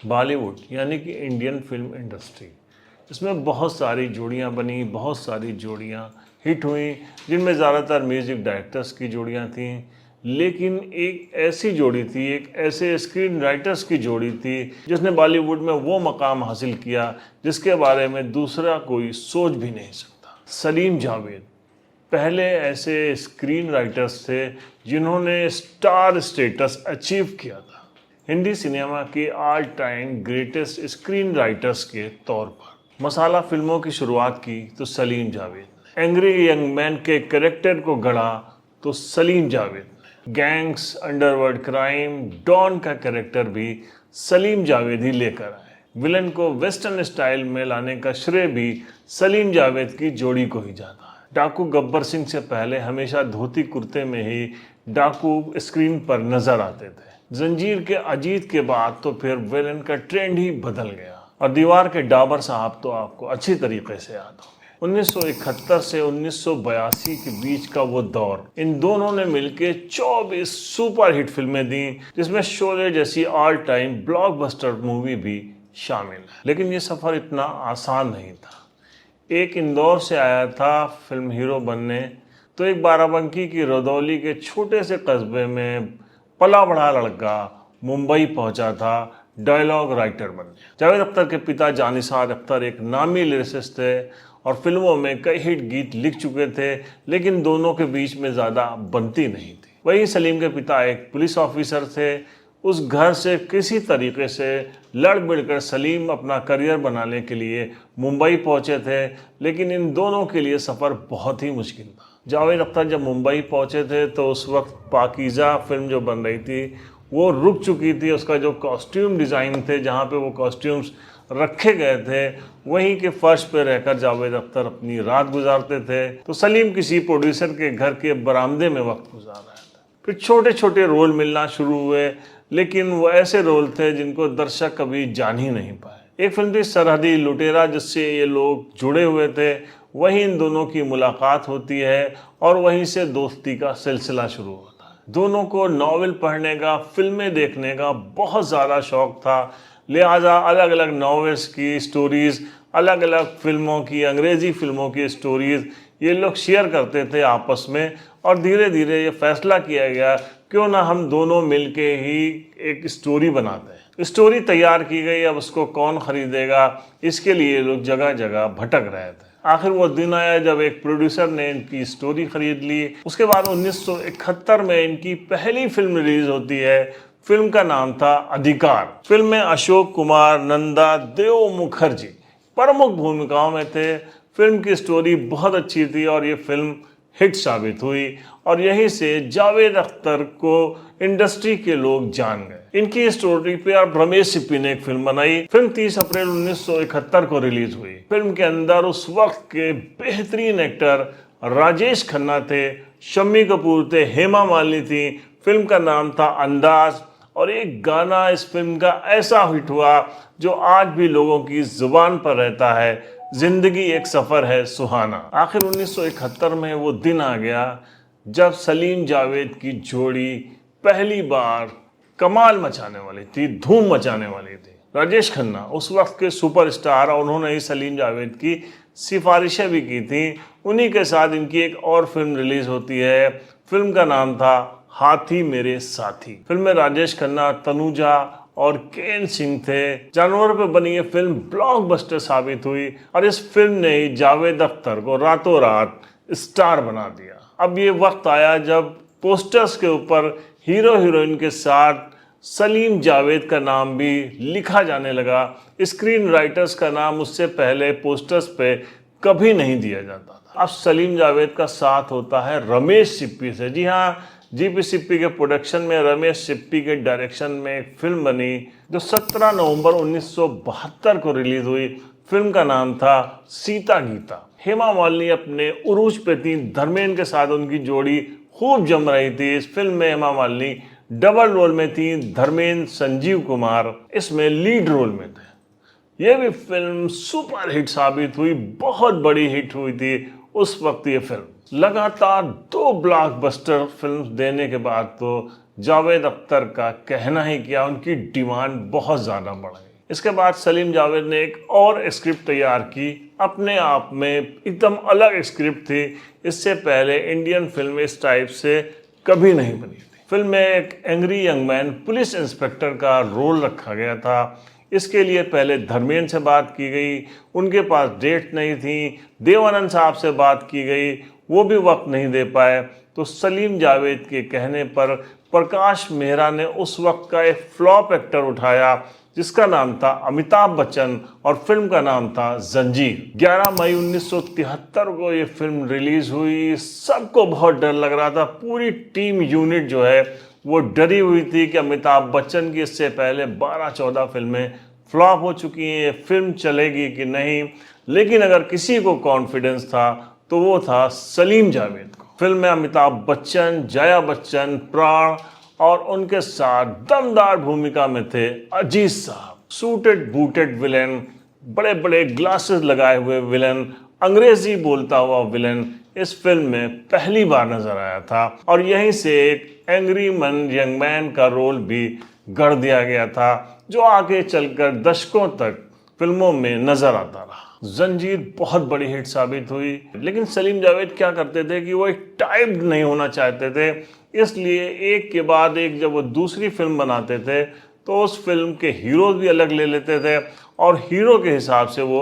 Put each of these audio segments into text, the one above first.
बॉलीवुड यानी कि Indian film industry, इसमें बहुत सारी जोड़ियां बनी, बहुत सारी जोड़ियां हिट हुई, जिनमें ज़्यादातर म्यूज़िक डायरेक्टर्स की जोड़ियां थीं। लेकिन एक ऐसी जोड़ी थी, एक ऐसे स्क्रीन राइटर्स की जोड़ी थी जिसने बॉलीवुड में वो मकाम हासिल किया जिसके बारे में दूसरा कोई सोच भी नहीं सकता। सलीम जावेद पहले ऐसे स्क्रीन राइटर्स थे जिन्होंने स्टार स्टेटस अचीव किया था, हिंदी सिनेमा के all time greatest screen writers के तौर पर। मसाला फिल्मों की शुरुआत की तो सलीम जावेद ने, एंग्री यंग मैन के कैरेक्टर को गढ़ा तो सलीम जावेद ने, गैंग्स, अंडरवर्ल्ड क्राइम, डॉन का कैरेक्टर भी सलीम जावेद ही लेकर आए। विलन को वेस्टर्न स्टाइल में लाने का श्रेय भी सलीम जावेद की जोड़ी को ही जाता है। डाकू गब्बर सिंह से पहले हमेशा धोती कुर्ते में ही डाकू स्क्रीन पर नजर आते थे। जंजीर के अजीत के बाद तो फिर विलन का ट्रेंड ही बदल गया। और दीवार के डाबर साहब तो आपको अच्छी तरीके से याद होंगे। 1971 से 1982 के बीच का वो दौर, इन दोनों ने मिलकर 24 सुपर हिट फिल्में दी, जिसमें शोले जैसी ऑल टाइम ब्लॉकबस्टर मूवी भी शामिल है। लेकिन ये सफ़र इतना आसान नहीं था। एक इंदौर से आया था फिल्म हीरो बनने, तो एक बाराबंकी की रदौली के छोटे से कस्बे में पला बढ़ा लड़का मुंबई पहुंचा था डायलॉग राइटर बनने। जावेद अख्तर के पिता जानिसार अख्तर एक नामी लिरिसिस्ट थे और फिल्मों में कई हिट गीत लिख चुके थे, लेकिन दोनों के बीच में ज़्यादा बनती नहीं थी। वहीं सलीम के पिता एक पुलिस ऑफिसर थे। उस घर से किसी तरीके से लड़ भिड़कर सलीम अपना करियर बनाने के लिए मुंबई पहुंचे थे, लेकिन इन दोनों के लिए सफ़र बहुत ही मुश्किल था। जावेद अख्तर जब मुंबई पहुंचे थे तो उस वक्त पाकीज़ा फिल्म जो बन रही थी वो रुक चुकी थी। उसका जो कॉस्ट्यूम डिज़ाइन थे, जहां पे वो कॉस्ट्यूम्स रखे गए थे, वहीं के फर्श पे रहकर जावेद अख्तर अपनी रात गुजारते थे। तो सलीम किसी प्रोड्यूसर के घर के बरामदे में वक्त गुजार रहा था। फिर छोटे छोटे रोल मिलना शुरू हुए, लेकिन वो ऐसे रोल थे जिनको दर्शक कभी जान ही नहीं पाए। एक फिल्म थी सरहदी लुटेरा, जिससे ये लोग जुड़े हुए थे। वहीं इन दोनों की मुलाकात होती है और वहीं से दोस्ती का सिलसिला शुरू होता है। दोनों को नॉवेल पढ़ने का, फिल्में देखने का बहुत ज़्यादा शौक था, लिहाजा अलग अलग नॉवेल्स की स्टोरीज़, अलग अलग फिल्मों की, अंग्रेज़ी फिल्मों की स्टोरीज़ ये लोग शेयर करते थे आपस में। और धीरे धीरे ये फैसला किया गया क्यों ना हम दोनों मिलके ही एक स्टोरी बनाते हैं। स्टोरी तैयार की गई, अब उसको कौन खरीदेगा, इसके लिए लोग जगह जगह भटक रहे थे। आखिर वो दिन आया जब एक प्रोड्यूसर ने इनकी स्टोरी खरीद ली। उसके बाद 1971 में इनकी पहली फिल्म रिलीज होती है। फिल्म का नाम था अधिकार। फिल्म में अशोक कुमार, नंदा, देव मुखर्जी प्रमुख भूमिकाओं में थे। फिल्म की स्टोरी बहुत अच्छी थी और ये फिल्म हिट साबित हुई और यहीं से जावेद अख्तर को इंडस्ट्री के लोग जान गए। इनकी स्टोरी पे अब रमेश सिप्पी ने एक फिल्म बनाई। फिल्म 30 अप्रैल 1971 को रिलीज हुई। फिल्म के अंदर उस वक्त के बेहतरीन एक्टर राजेश खन्ना थे, शम्मी कपूर थे, हेमा मालिनी थी। फिल्म का नाम था अंदाज और एक गाना इस फिल्म का ऐसा हिट हुआ जो आज भी लोगों की जुबान पर रहता है, जिंदगी एक सफ़र है सुहाना। आखिर 1971 में वो दिन आ गया जब सलीम जावेद की जोड़ी पहली बार कमाल मचाने वाली थी, धूम मचाने वाली थी। राजेश खन्ना उस वक्त के सुपरस्टार और उन्होंने ही सलीम जावेद की सिफारिशें भी की थी। उन्हीं के साथ इनकी एक और फिल्म रिलीज होती है। फिल्म का नाम था हाथी मेरे साथी। फिल्म में राजेश खन्ना, तनुजा और केन सिंह थे। जानवरों पे बनी ये फिल्म ब्लॉकबस्टर साबित हुई और इस फिल्म ने ही जावेद अख्तर को रातों रात स्टार बना दिया। अब ये वक्त आया जब पोस्टर्स के ऊपर हीरो हीरोइन के साथ सलीम जावेद का नाम भी लिखा जाने लगा। स्क्रीन राइटर्स का नाम उससे पहले पोस्टर्स पे कभी नहीं दिया जाता था। अब सलीम जावेद का साथ होता है रमेश सिप्पी से। जी हाँ, जीपी सिप्पी के प्रोडक्शन में, रमेश सिप्पी के डायरेक्शन में एक फिल्म बनी जो 17 नवंबर 1972 को रिलीज हुई। फिल्म का नाम था सीता गीता। हेमा मालिनी अपने उरूज पे थी, धर्मेंद्र के साथ उनकी जोड़ी खूब जम रही थी। इस फिल्म में हेमा मालिनी डबल रोल में थी, धर्मेंद्र, संजीव कुमार इसमें लीड रोल में थे। यह भी फिल्म सुपर हिट साबित हुई, बहुत बड़ी हिट हुई थी उस वक्त ये फिल्म। लगातार 2 ब्लॉकबस्टर फिल्म देने के बाद तो जावेद अख्तर का कहना ही क्या, उनकी डिमांड बहुत ज़्यादा बढ़ गई। इसके बाद सलीम जावेद ने एक और स्क्रिप्ट तैयार की, अपने आप में एकदम अलग स्क्रिप्ट थी। इससे पहले इंडियन फिल्म इस टाइप से कभी नहीं बनी थी। फिल्म में एक angry young man police inspector का रोल रखा गया था। इसके लिए पहले धर्मेंद्र से बात की गई, उनके पास डेट नहीं थी। देवानंद साहब से बात की गई, वो भी वक्त नहीं दे पाए। तो सलीम जावेद के कहने पर प्रकाश मेहरा ने उस वक्त का एक फ्लॉप एक्टर उठाया जिसका नाम था अमिताभ बच्चन और फिल्म का नाम था जंजीर। 11 मई 1973 को ये फिल्म रिलीज हुई। सबको बहुत डर लग रहा था, पूरी टीम यूनिट जो है वो डरी हुई थी कि अमिताभ बच्चन की इससे पहले 12-14 फिल्में फ्लॉप हो चुकी हैं, ये फिल्म चलेगी कि नहीं। लेकिन अगर किसी को कॉन्फिडेंस था तो वो था सलीम जावेद को। फिल्म में अमिताभ बच्चन, जया बच्चन, प्राण और उनके साथ दमदार भूमिका में थे अजीज साहब। सूटेड बूटेड विलेन, बड़े बड़े ग्लासेस लगाए हुए विलेन, अंग्रेजी बोलता हुआ विलेन इस फिल्म में पहली बार नजर आया था। और यहीं से एक एंग्री यंग मैन का रोल भी गढ़ दिया गया था जो आगे चलकर दशकों तक फिल्मों में नजर आता रहा। जंजीर बहुत बड़ी हिट साबित हुई, लेकिन सलीम जावेद क्या करते थे कि वो एक टाइप्ड नहीं होना चाहते थे। इसलिए एक के बाद एक जब वो दूसरी फिल्म बनाते थे तो उस फिल्म के हीरोज भी अलग ले लेते थे और हीरो के हिसाब से वो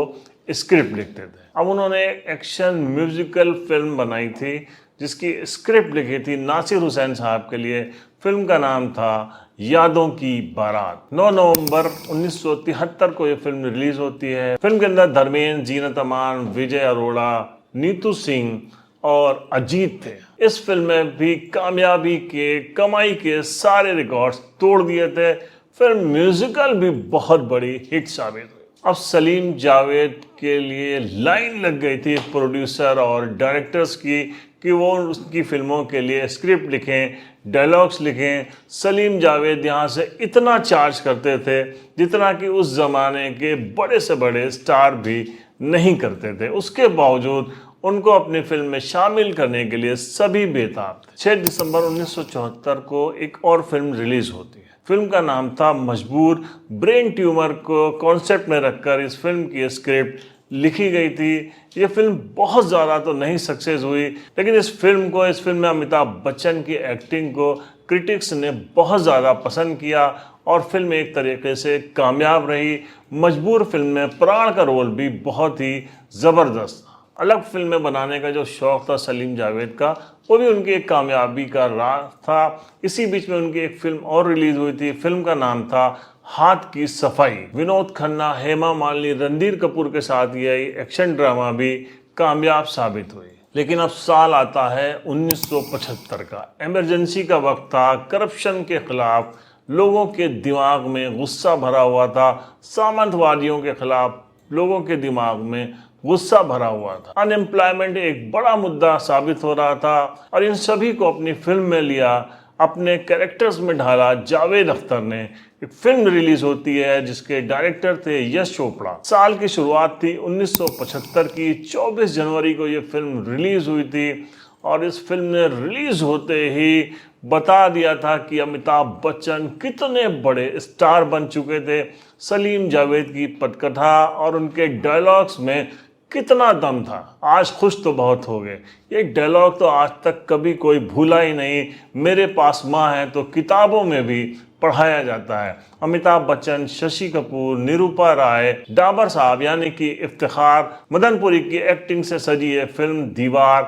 स्क्रिप्ट लिखते थे। अब उन्होंने एक्शन म्यूजिकल फिल्म बनाई थी जिसकी स्क्रिप्ट लिखी थी नासिर हुसैन साहब के लिए। फिल्म का नाम था यादों की बारात। 9 नवंबर 1973 को ये फिल्म रिलीज होती है। फिल्म के अंदर धर्मेंद्र, जीनत अमान, विजय अरोड़ा, नीतू सिंह और अजीत थे। इस फिल्म में भी कामयाबी के, कमाई के सारे रिकॉर्ड्स तोड़ दिए थे। फिल्म म्यूजिकल भी बहुत बड़ी हिट साबित हुई। अब सलीम जावेद के लिए लाइन लग गई थी प्रोड्यूसर और डायरेक्टर्स की कि वो उसकी फिल्मों के लिए स्क्रिप्ट लिखें, डायलॉग्स लिखें। सलीम जावेद यहाँ से इतना चार्ज करते थे जितना कि उस ज़माने के बड़े से बड़े स्टार भी नहीं करते थे। उसके बावजूद उनको अपनी फिल्म में शामिल करने के लिए सभी बेताब थे। 6 दिसंबर 1974 को एक और फिल्म रिलीज होती है। फिल्म का नाम था मजबूर। ब्रेन ट्यूमर को कॉन्सेप्ट में रखकर इस फिल्म की स्क्रिप्ट लिखी गई थी। ये फिल्म बहुत ज़्यादा तो नहीं सक्सेस हुई, लेकिन इस फिल्म में अमिताभ बच्चन की एक्टिंग को क्रिटिक्स ने बहुत ज़्यादा पसंद किया और फिल्म एक तरीके से कामयाब रही। मजबूर फिल्म में प्राण का रोल भी बहुत ही ज़बरदस्त था। अलग फिल्में बनाने का जो शौक़ था सलीम जावेद का, वो भी उनकी एक कामयाबी का राज था। इसी बीच में उनकी एक फिल्म और रिलीज हुई थी। फिल्म का नाम था हाथ की सफाई। विनोद खन्ना, हेमा मालिनी, रणधीर कपूर के साथ यह एक्शन ड्रामा भी कामयाब साबित हुई। लेकिन अब साल आता है 1975 का। इमरजेंसी का वक्त था। करप्शन के खिलाफ लोगों के दिमाग में गुस्सा भरा हुआ था। सामंतवादियों के खिलाफ लोगों के दिमाग में गुस्सा भरा हुआ था। अनएम्प्लॉयमेंट एक बड़ा मुद्दा साबित हो रहा था और इन सभी को अपनी फिल्म में लिया, अपने कैरेक्टर्स में ढाला। जावेद अख्तर ने एक फिल्म रिलीज होती है जिसके डायरेक्टर थे यश चोपड़ा। साल की शुरुआत थी 1975 की। 24 जनवरी को ये फिल्म रिलीज हुई थी और इस फिल्म ने रिलीज होते ही बता दिया था कि अमिताभ बच्चन कितने बड़े स्टार बन चुके थे। सलीम जावेद की पटकथा और उनके डायलॉग्स में कितना दम था। आज खुश तो बहुत हो गए। ये डायलॉग तो आज तक कभी कोई भूला ही नहीं। मेरे पास माँ है तो किताबों में भी पढ़ाया जाता है। अमिताभ बच्चन, शशि कपूर, निरूपा राय, डाबर साहब यानी कि इफ्तिखार, मदनपुरी की एक्टिंग से सजी ये फिल्म दीवार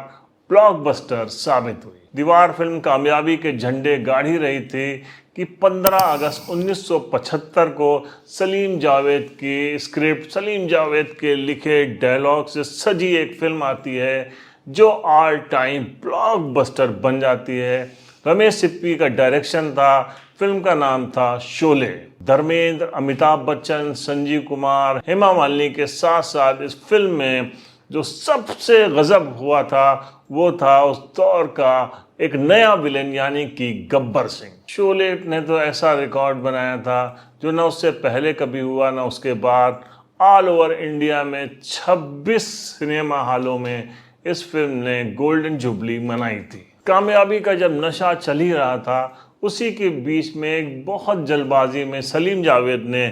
ब्लॉकबस्टर साबित हुई। दीवार फिल्म कामयाबी के झंडे गाड़ी रही थी कि 15 अगस्त 1975 को सलीम जावेद की स्क्रिप्ट, सलीम जावेद के लिखे डायलॉग से सजी एक फिल्म आती है जो ऑल टाइम ब्लॉकबस्टर बन जाती है। रमेश सिप्पी का डायरेक्शन था। फिल्म का नाम था शोले। धर्मेंद्र, अमिताभ बच्चन, संजीव कुमार, हेमा मालिनी के साथ साथ इस फिल्म में जो सबसे गजब हुआ था वो था उस दौर का एक नया विलेन यानी कि गब्बर सिंह। शोले ने तो ऐसा रिकॉर्ड बनाया था जो ना उससे पहले कभी हुआ ना उसके बाद। ऑल ओवर इंडिया में 26 सिनेमा हॉलों में इस फिल्म ने गोल्डन जुबली मनाई थी। कामयाबी का जब नशा चल ही रहा था उसी के बीच में एक बहुत जल्दबाजी में सलीम जावेद ने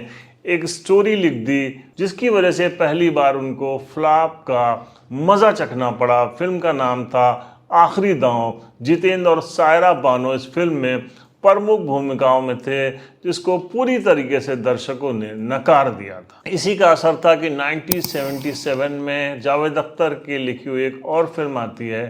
एक स्टोरी लिख दी जिसकी वजह से पहली बार उनको फ्लॉप का मज़ा चखना पड़ा। फिल्म का नाम था आखिरी दांव। जितेंद्र और सायरा बानो इस फिल्म में प्रमुख भूमिकाओं में थे, जिसको पूरी तरीके से दर्शकों ने नकार दिया था। इसी का असर था कि 1977 में जावेद अख्तर की लिखी हुई एक और फिल्म आती है।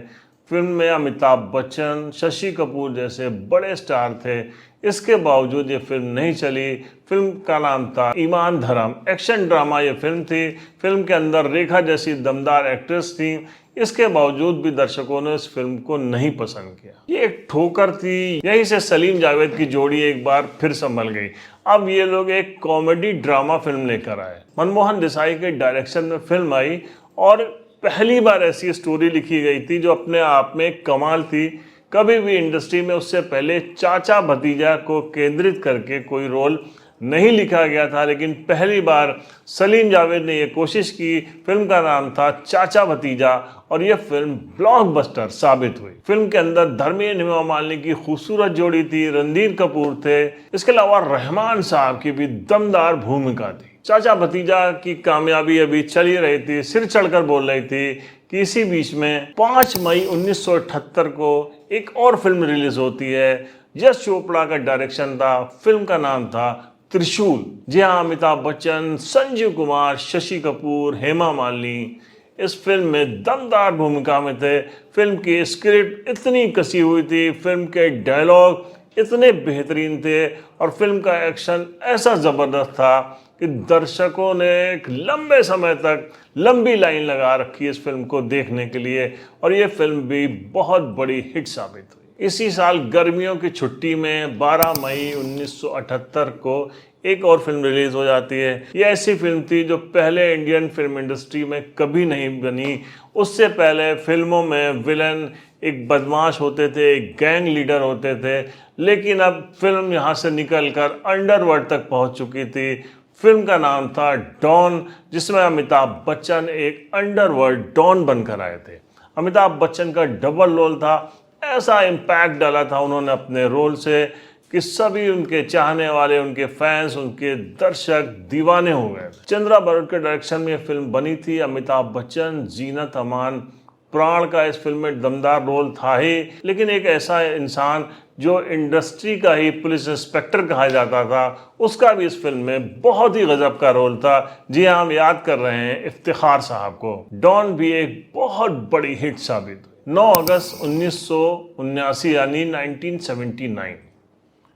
फिल्म में अमिताभ बच्चन, शशि कपूर जैसे बड़े स्टार थे। इसके बावजूद ये फिल्म नहीं चली। फिल्म का नाम था ईमान धर्म। एक्शन ड्रामा ये फिल्म थी। फिल्म के अंदर रेखा जैसी दमदार एक्ट्रेस थी। इसके बावजूद भी दर्शकों ने इस फिल्म को नहीं पसंद किया। ये एक ठोकर थी। यहीं से सलीम जावेद की जोड़ी एक बार फिर संभल गई। अब ये लोग एक कॉमेडी ड्रामा फिल्म लेकर आए। मनमोहन देसाई के डायरेक्शन में फिल्म आई और पहली बार ऐसी स्टोरी लिखी गई थी जो अपने आप में कमाल थी। कभी भी इंडस्ट्री में उससे पहले चाचा भतीजा को केंद्रित करके कोई रोल नहीं लिखा गया था, लेकिन पहली बार सलीम जावेद ने यह कोशिश की। फिल्म का नाम था चाचा भतीजा और यह फिल्म ब्लॉकबस्टर साबित हुई। फिल्म के अंदर धर्मेंद्र हेमा मालिनी की खूबसूरत जोड़ी थी, रणधीर कपूर थे। इसके अलावा रहमान साहब की भी दमदार भूमिका थी। चाचा भतीजा की कामयाबी अभी चल ही रही थी, सिर चढ़कर बोल रही थी कि इसी बीच में 5 मई 1978 को एक और फिल्म रिलीज होती है। यश चोपड़ा का डायरेक्शन था। फिल्म का नाम था त्रिशूल। जी हाँ, अमिताभ बच्चन, संजीव कुमार, शशि कपूर, हेमा मालिनी इस फिल्म में दमदार भूमिका में थे। फिल्म की स्क्रिप्ट इतनी कसी हुई थी, फिल्म के डायलॉग इतने बेहतरीन थे और फिल्म का एक्शन ऐसा ज़बरदस्त था कि दर्शकों ने एक लंबे समय तक लंबी लाइन लगा रखी इस फिल्म को देखने के लिए और ये फिल्म भी बहुत बड़ी हिट साबित हुई। इसी साल गर्मियों की छुट्टी में 12 मई 1978 को एक और फिल्म रिलीज हो जाती है। ये ऐसी फिल्म थी जो पहले इंडियन फिल्म इंडस्ट्री में कभी नहीं बनी। उससे पहले फिल्मों में विलन एक बदमाश होते थे, एक गैंग लीडर होते थे, लेकिन अब फिल्म यहाँ से निकलकर अंडरवर्ल्ड तक पहुँच चुकी थी। फिल्म का नाम था डॉन, जिसमें अमिताभ बच्चन एक अंडरवर्ल्ड डॉन बनकर आए थे। अमिताभ बच्चन का डबल रोल था। ऐसा इम्पैक्ट डाला था उन्होंने अपने रोल से कि सभी उनके चाहने वाले, उनके फैंस, उनके दर्शक दीवाने हो गए। चंद्रा बरोट के डायरेक्शन में यह फिल्म बनी थी। अमिताभ बच्चन, जीनत अमान, प्राण का इस फिल्म में दमदार रोल था ही, लेकिन एक ऐसा इंसान जो इंडस्ट्री का ही पुलिस इंस्पेक्टर कहा जाता था, उसका भी इस फिल्म में बहुत ही गजब का रोल था। जी हाँ, हम याद कर रहे हैं इफ्तिखार साहब को। डॉन भी एक बहुत बड़ी हिट साबित हुई। 9 अगस्त 1979 यानी 1979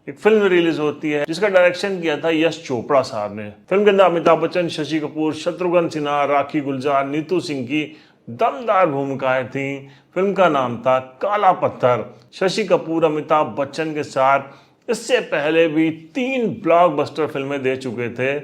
एक फिल्म रिलीज होती है जिसका डायरेक्शन किया था यश चोपड़ा साहब ने। फिल्म के अंदर अमिताभ बच्चन, शशि कपूर, शत्रुघ्न सिन्हा, राखी गुलजार, नीतू सिंह की दमदार भूमिकाएं थीं। फिल्म का नाम था काला पत्थर। शशि कपूर अमिताभ बच्चन के साथ इससे पहले भी 3 ब्लॉकबस्टर फिल्में दे चुके थे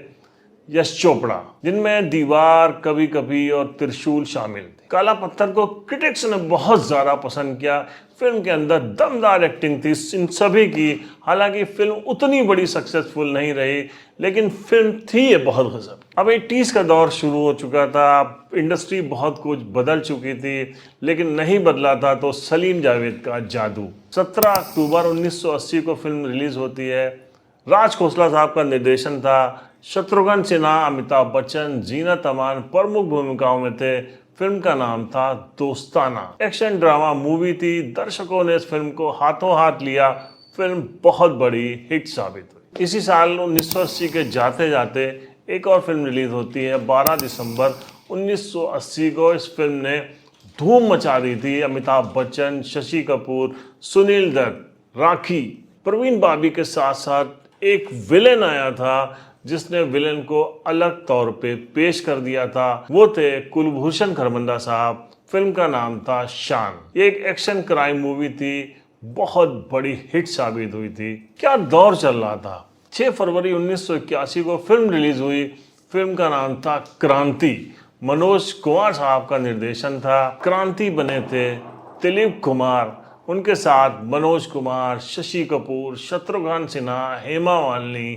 यश चोपड़ा, जिनमें दीवार, कभी कभी और त्रिशूल शामिल थे। काला पत्थर को क्रिटिक्स ने बहुत ज़्यादा पसंद किया। फिल्म के अंदर दमदार एक्टिंग थी इन सभी की। हालांकि फिल्म उतनी बड़ी सक्सेसफुल नहीं रही, लेकिन फिल्म थी ये बहुत गजब। अब 80s का दौर शुरू हो चुका था। इंडस्ट्री बहुत कुछ बदल चुकी थी, लेकिन नहीं बदला था तो सलीम जावेद का जादू। 17 अक्टूबर 1980 को फिल्म रिलीज होती है। राज खोसला साहब का निर्देशन था। शत्रुघ्न सिन्हा, अमिताभ बच्चन, जीनत अमान प्रमुख भूमिकाओं में थे। फिल्म का नाम था दोस्ताना। एक्शन ड्रामा मूवी थी। दर्शकों ने इस फिल्म को हाथों हाथ लिया। फिल्म बहुत बड़ी हिट साबित हुई। इसी साल 1980 के जाते जाते एक और फिल्म रिलीज होती है 12 दिसंबर 1980 को। इस फिल्म ने धूम मचा दी थी। अमिताभ बच्चन, शशि कपूर, सुनील दत्त, राखी, प्रवीण बाबी के साथ साथ एक विलेन आया था जिसने विलेन को अलग तौर पे पेश कर दिया था। वो थे कुलभूषण खरबंदा साहब। फिल्म का नाम था शान। ये एक एक्शन क्राइम मूवी थी। बहुत बड़ी हिट साबित हुई थी। क्या दौर चल रहा था। 6 फरवरी 1981 को फिल्म रिलीज हुई। फिल्म का नाम था क्रांति। मनोज कुमार साहब का निर्देशन था। क्रांति बने थे दिलीप कुमार, उनके साथ मनोज कुमार, शशि कपूर, शत्रुघ्न सिन्हा, हेमा मालिनी,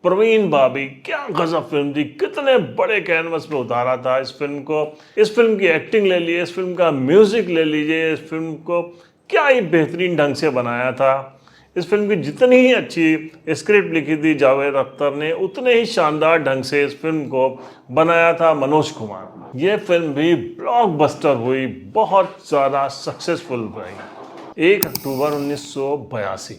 प्रवीण बाबी। क्या गजब फिल्म थी। कितने बड़े कैनवस पे उतारा था इस फिल्म को। इस फिल्म की एक्टिंग ले लीजिए, इस फिल्म का म्यूजिक ले लीजिए, इस फिल्म को क्या ही बेहतरीन ढंग से बनाया था। इस फिल्म की जितनी ही अच्छी स्क्रिप्ट लिखी थी जावेद अख्तर ने, उतने ही शानदार ढंग से इस फिल्म को बनाया था मनोज कुमार। ये फिल्म भी ब्लॉकबस्टर हुई, बहुत ज़्यादा सक्सेसफुल रही। 1 अक्टूबर 1982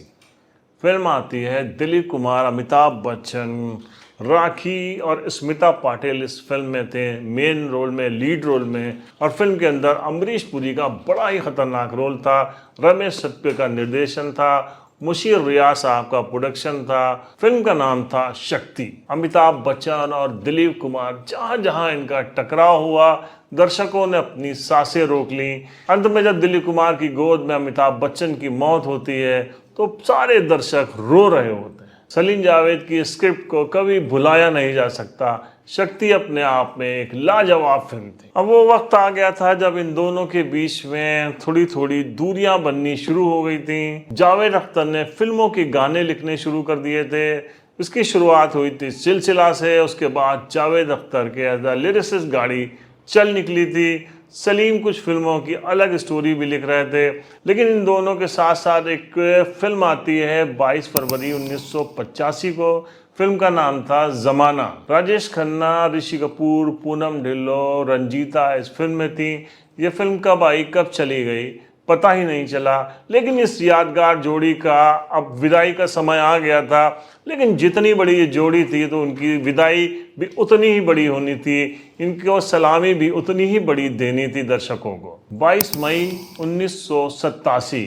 फिल्म आती है। दिलीप कुमार, अमिताभ बच्चन, राखी और स्मिता पाटिल इस फिल्म में थे, मेन रोल में, लीड रोल में। और फिल्म के अंदर अमरीश पुरी का बड़ा ही खतरनाक रोल था, रमेश सप्य का निर्देशन था, मुशीर रियाज साहब का प्रोडक्शन था। फिल्म का नाम था शक्ति। अमिताभ बच्चन और दिलीप कुमार, जहाँ जहाँ इनका टकराव हुआ, दर्शकों ने अपनी सांसें रोक ली। अंत में जब दिलीप कुमार की गोद में अमिताभ बच्चन की मौत होती है तो सारे दर्शक रो रहे होते हैं। सलीम जावेद की स्क्रिप्ट को कभी भुलाया नहीं जा सकता। शक्ति अपने आप में एक लाजवाब फिल्म थी। अब वो वक्त आ गया था जब इन दोनों के बीच में थोड़ी थोड़ी दूरियां बननी शुरू हो गई थी। जावेद अख्तर ने फिल्मों के गाने लिखने शुरू कर दिए थे। इसकी शुरुआत हुई थी सिलसिला से, उसके बाद जावेद अख्तर के एज अ लिरिसिस्ट गाड़ी चल निकली थी। सलीम कुछ फिल्मों की अलग स्टोरी भी लिख रहे थे। लेकिन इन दोनों के साथ साथ एक फिल्म आती है 22 फरवरी 1985 को। फिल्म का नाम था ज़माना। राजेश खन्ना, ऋषि कपूर, पूनम ढिल्लों, रंजीता इस फिल्म में थी। ये फिल्म कब आई, कब चली गई, पता ही नहीं चला। लेकिन इस यादगार जोड़ी का अब विदाई का समय आ गया था। लेकिन जितनी बड़ी ये जोड़ी थी तो उनकी विदाई भी उतनी ही बड़ी होनी थी, इनको सलामी भी उतनी ही बड़ी देनी थी दर्शकों को। 22 मई 1987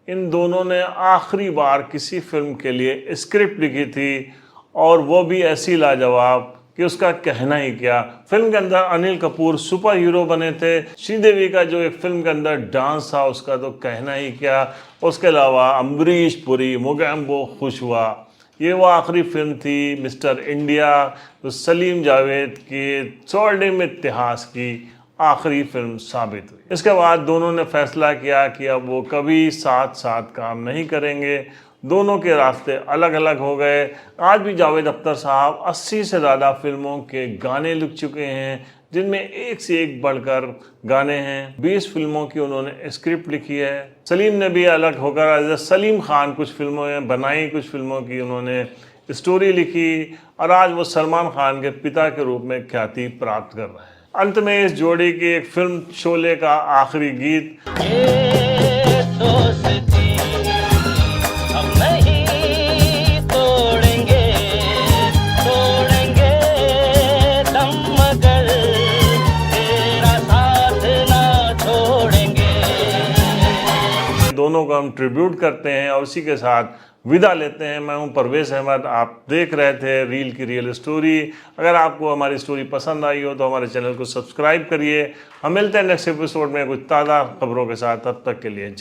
इन दोनों ने आखिरी बार किसी फिल्म के लिए स्क्रिप्ट लिखी थी, और वो भी ऐसी लाजवाब कि उसका कहना ही क्या। फिल्म के अंदर अनिल कपूर सुपर हीरो बने थे। श्रीदेवी का जो एक फिल्म के अंदर डांस था उसका तो कहना ही क्या। उसके अलावा अमरीश पुरी, मोगैम्बो खुश हुआ। ये वो आखिरी फिल्म थी मिस्टर इंडिया, तो सलीम जावेद के स्वर्णिम इतिहास की आखिरी फिल्म साबित हुई। इसके बाद दोनों ने फैसला किया कि अब वो कभी साथ साथ काम नहीं करेंगे। दोनों के रास्ते अलग अलग हो गए। आज भी जावेद अख्तर साहब 80 से ज़्यादा फिल्मों के गाने लिख चुके हैं, जिनमें एक से एक बढ़कर गाने हैं। 20 फिल्मों की उन्होंने स्क्रिप्ट लिखी है। सलीम ने भी अलग होकर सलीम खान कुछ फिल्मों बनाई, कुछ फिल्मों की उन्होंने स्टोरी लिखी, और आज वो सलमान खान के पिता के रूप में ख्याति प्राप्त कर रहे हैं। अंत में इस जोड़ी की एक फिल्म शोले का आखिरी गीत, दोनों को हम ट्रिब्यूट करते हैं और उसी के साथ विदा लेते हैं। मैं हूं परवेज अहमद, आप देख रहे थे रील की रियल स्टोरी। अगर आपको हमारी स्टोरी पसंद आई हो तो हमारे चैनल को सब्सक्राइब करिए। हम मिलते हैं नेक्स्ट एपिसोड में कुछ ताज़ा खबरों के साथ। तब तक के लिए जय।